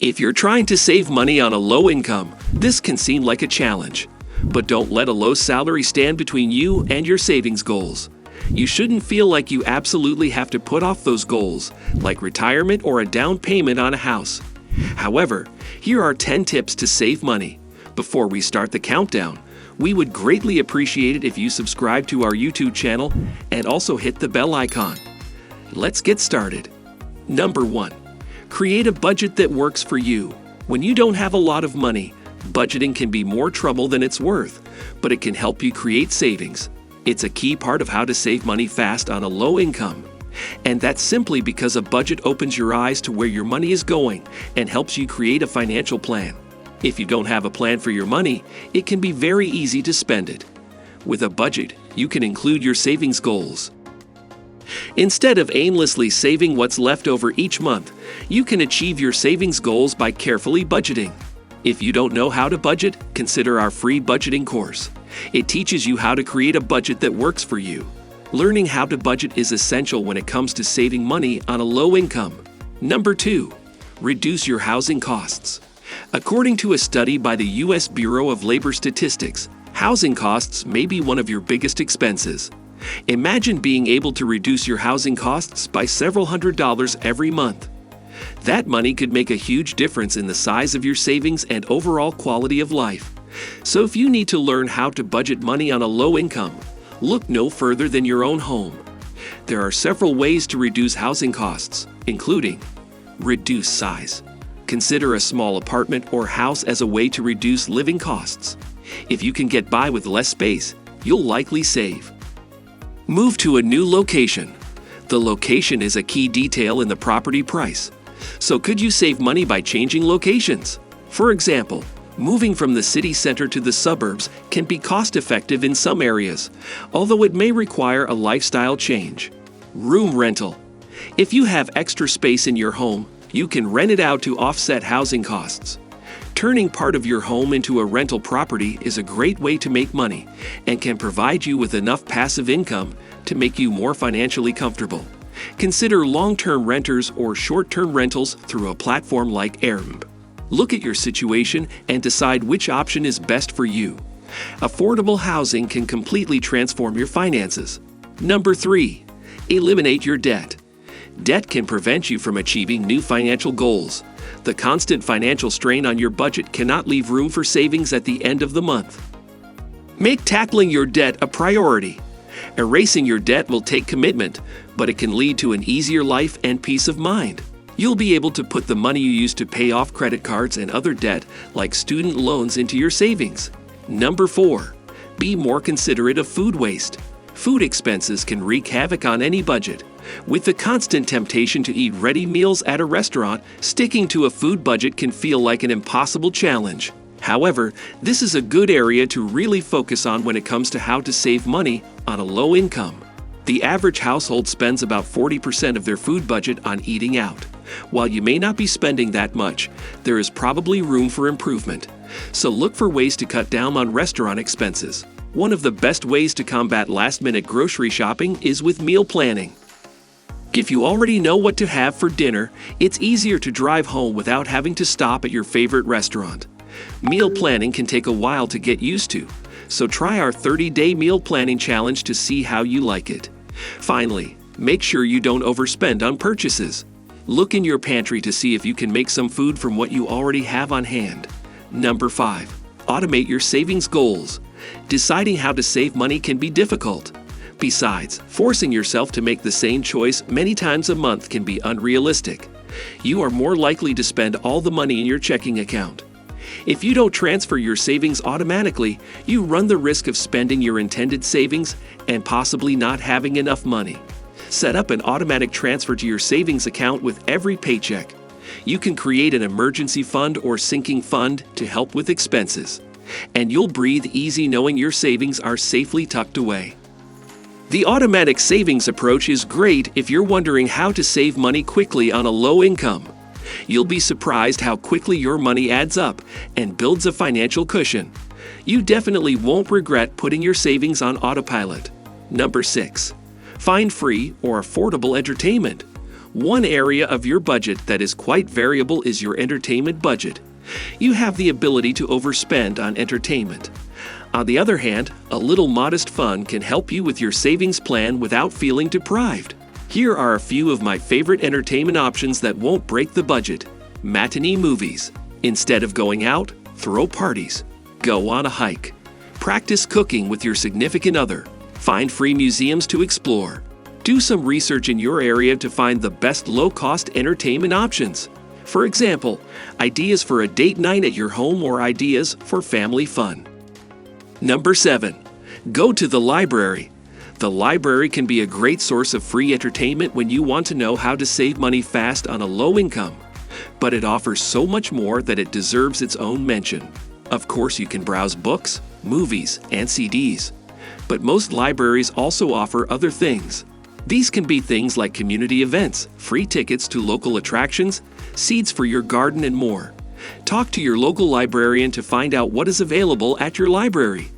If you're trying to save money on a low income, this can seem like a challenge. But don't let a low salary stand between you and your savings goals. You shouldn't feel like you absolutely have to put off those goals, like retirement or a down payment on a house. However, here are 10 tips to save money. Before we start the countdown, we would greatly appreciate it if you subscribe to our YouTube channel and also hit the bell icon. Let's get started. Number 1. Create a budget that works for you. When you don't have a lot of money, budgeting can be more trouble than it's worth, but it can help you create savings. It's a key part of how to save money fast on a low income. And that's simply because a budget opens your eyes to where your money is going and helps you create a financial plan. If you don't have a plan for your money, it can be very easy to spend it. With a budget, you can include your savings goals. Instead of aimlessly saving what's left over each month, you can achieve your savings goals by carefully budgeting. If you don't know how to budget, consider our free budgeting course. It teaches you how to create a budget that works for you. Learning how to budget is essential when it comes to saving money on a low income. Number 2. Reduce your housing costs. According to a study by the U.S. Bureau of Labor Statistics, housing costs may be one of your biggest expenses. Imagine being able to reduce your housing costs by several $100s every month. That money could make a huge difference in the size of your savings and overall quality of life. So if you need to learn how to budget money on a low income, look no further than your own home. There are several ways to reduce housing costs, including reduce size. Consider a small apartment or house as a way to reduce living costs. If you can get by with less space, you'll likely save. Move to a new location. The location is a key detail in the property price. So could you save money by changing locations? For example, moving from the city center to the suburbs can be cost-effective in some areas, although it may require a lifestyle change. Room rental. If you have extra space in your home, you can rent it out to offset housing costs. Turning part of your home into a rental property is a great way to make money and can provide you with enough passive income to make you more financially comfortable. Consider long-term renters or short-term rentals through a platform like Airbnb. Look at your situation and decide which option is best for you. Affordable housing can completely transform your finances. Number 3. Eliminate your debt. Debt can prevent you from achieving new financial goals. The constant financial strain on your budget cannot leave room for savings at the end of the month. Make tackling your debt a priority. Erasing your debt will take commitment, but it can lead to an easier life and peace of mind. You'll be able to put the money you use to pay off credit cards and other debt, like student loans, into your savings. Number 4. Be more considerate of food waste. Food expenses can wreak havoc on any budget. With the constant temptation to eat ready meals at a restaurant, sticking to a food budget can feel like an impossible challenge. However, this is a good area to really focus on when it comes to how to save money on a low income. The average household spends about 40% of their food budget on eating out. While you may not be spending that much, there is probably room for improvement. So look for ways to cut down on restaurant expenses. One of the best ways to combat last-minute grocery shopping is with meal planning. If you already know what to have for dinner, it's easier to drive home without having to stop at your favorite restaurant. Meal planning can take a while to get used to, so try our 30-day meal planning challenge to see how you like it. Finally, make sure you don't overspend on purchases. Look in your pantry to see if you can make some food from what you already have on hand. Number 5. Automate your savings goals. Deciding how to save money can be difficult. Besides, forcing yourself to make the same choice many times a month can be unrealistic. You are more likely to spend all the money in your checking account. If you don't transfer your savings automatically, you run the risk of spending your intended savings and possibly not having enough money. Set up an automatic transfer to your savings account with every paycheck. You can create an emergency fund or sinking fund to help with expenses. And you'll breathe easy knowing your savings are safely tucked away. The automatic savings approach is great if you're wondering how to save money quickly on a low income. You'll be surprised how quickly your money adds up and builds a financial cushion. You definitely won't regret putting your savings on autopilot. Number 6. Find free or affordable entertainment. One area of your budget that is quite variable is your entertainment budget. You have the ability to overspend on entertainment. On the other hand, a little modest fun can help you with your savings plan without feeling deprived. Here are a few of my favorite entertainment options that won't break the budget. Matinee movies. Instead of going out, throw parties. Go on a hike. Practice cooking with your significant other. Find free museums to explore. Do some research in your area to find the best low-cost entertainment options. For example, ideas for a date night at your home or ideas for family fun. Number 7. Go to the library. The library can be a great source of free entertainment when you want to know how to save money fast on a low income. But it offers so much more that it deserves its own mention. Of course, you can browse books, movies, and CDs. But most libraries also offer other things. These can be things like community events, free tickets to local attractions, seeds for your garden, and more. Talk to your local librarian to find out what is available at your library.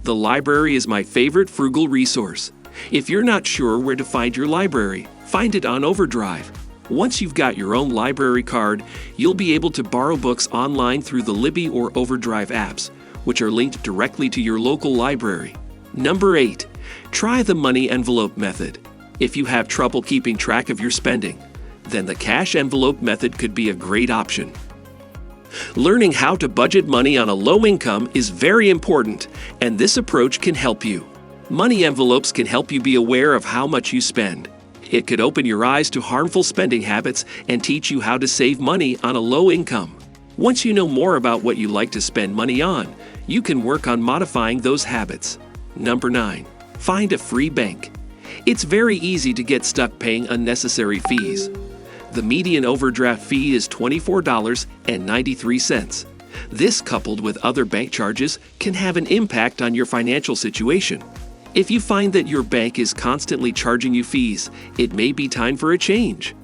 The library is my favorite frugal resource. If you're not sure where to find your library, find it on Overdrive. Once you've got your own library card, you'll be able to borrow books online through the Libby or Overdrive apps, which are linked directly to your local library. Number 8. Try the money envelope method. If you have trouble keeping track of your spending, then the cash envelope method could be a great option. Learning how to budget money on a low income is very important, and this approach can help you. Money envelopes can help you be aware of how much you spend. It could open your eyes to harmful spending habits and teach you how to save money on a low income. Once you know more about what you like to spend money on, you can work on modifying those habits. Number 9. Find a free bank. It's very easy to get stuck paying unnecessary fees. The median overdraft fee is $24.93. This, coupled with other bank charges, can have an impact on your financial situation. If you find that your bank is constantly charging you fees, it may be time for a change.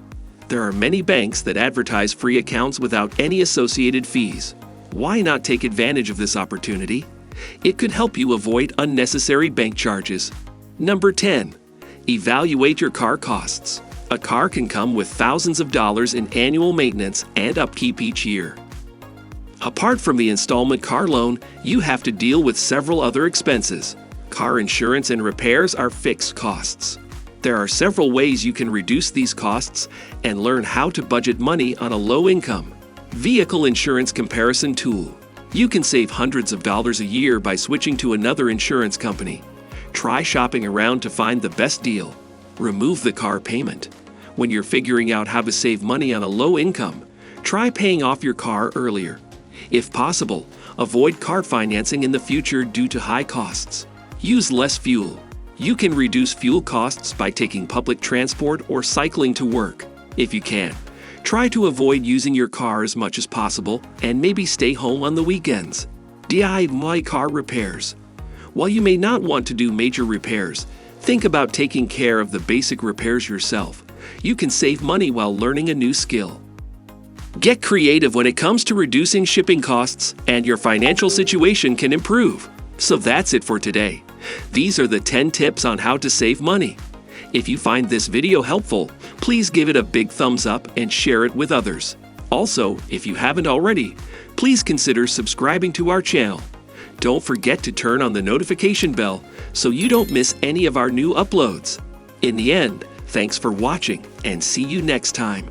There are many banks that advertise free accounts without any associated fees. Why not take advantage of this opportunity? It could help you avoid unnecessary bank charges. Number 10. Evaluate your car costs. A car can come with thousands of dollars in annual maintenance and upkeep each year. Apart from the installment car loan, you have to deal with several other expenses. Car insurance and repairs are fixed costs. There are several ways you can reduce these costs and learn how to budget money on a low income. Vehicle insurance comparison tool. You can save hundreds of dollars a year by switching to another insurance company. Try shopping around to find the best deal. Remove the car payment. When you're figuring out how to save money on a low income, try paying off your car earlier. If possible, avoid car financing in the future due to high costs. Use less fuel. You can reduce fuel costs by taking public transport or cycling to work. If you can, try to avoid using your car as much as possible and maybe stay home on the weekends. DIY car repairs. While you may not want to do major repairs, think about taking care of the basic repairs yourself. You can save money while learning a new skill. Get creative when it comes to reducing shipping costs, and your financial situation can improve. So that's it for today. These are the 10 tips on how to save money. If you find this video helpful, please give it a big thumbs up and share it with others. Also, if you haven't already, please consider subscribing to our channel. Don't forget to turn on the notification bell so you don't miss any of our new uploads. In the end, thanks for watching, and see you next time.